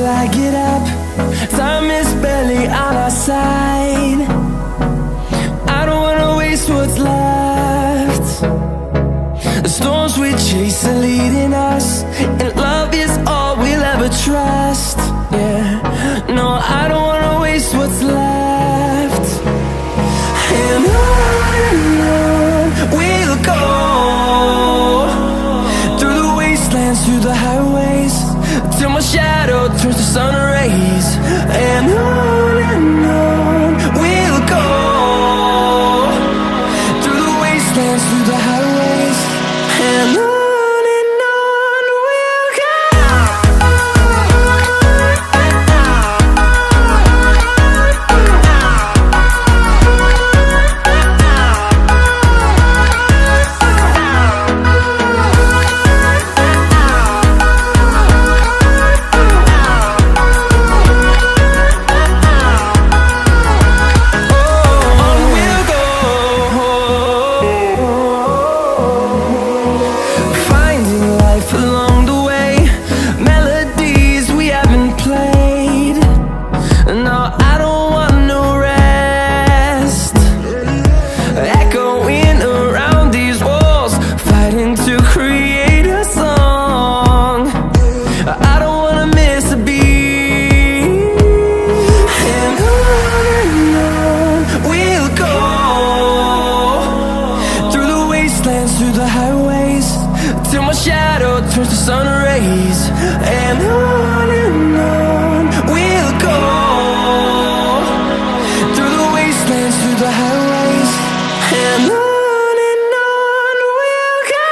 I get up. Time is barely on our side. I don't wanna waste what's left. The storms we chase are leading us, and love is all we'll ever trust. Yeah, no, I don't wanna waste what's left. And on we'll go, through the wastelands, through the highways, till my shadow turns to sun rays. And on we'll go, through the wastelands, through the highways, and on we'll go. Through the highways, till my shadow turns to sun rays. And on we'll go, through the wastelands, through the highways, and on we'll go.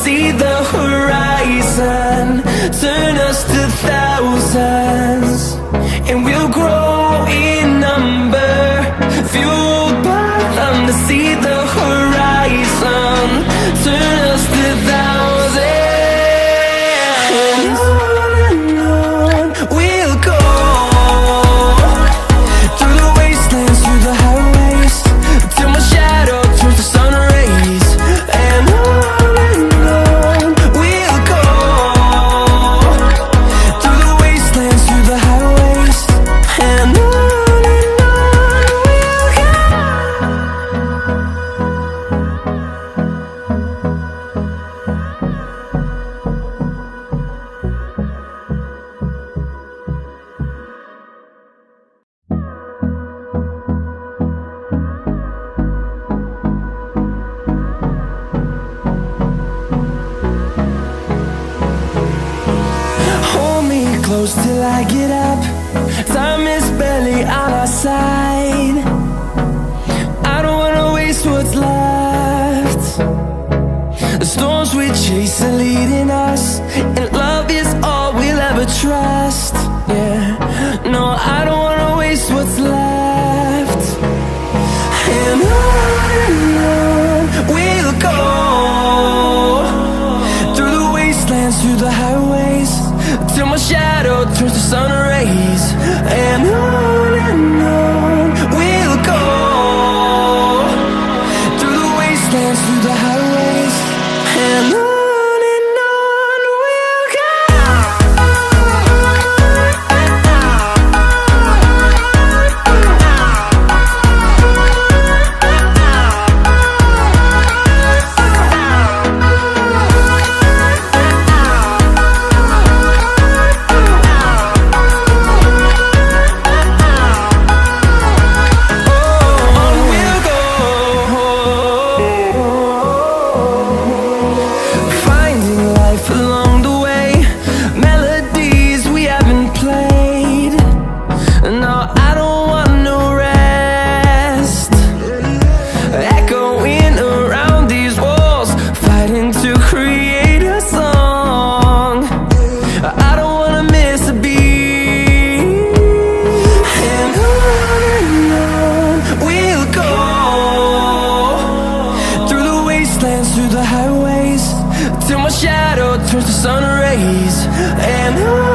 See the horizon turn us to thousands, and we'll grow in number, fueled by them. To see the horizon turn us to thousands, and on we'll go, through the wastelands, through the highways, till my shadow turns to sun rays. And close till I get up. Time is barely on our side. I don't wanna waste what's left. The storms we chase are leading us, and love is all we'll ever trust. Yeah, no, I don't wanna waste what's left. And on we'll go, through the wastelands, through the highways, till my shadow turns to sun rays. And on we'll go, through the wastelands, through the highways, and on we'll go. the highways till my shadow turns to sun rays. And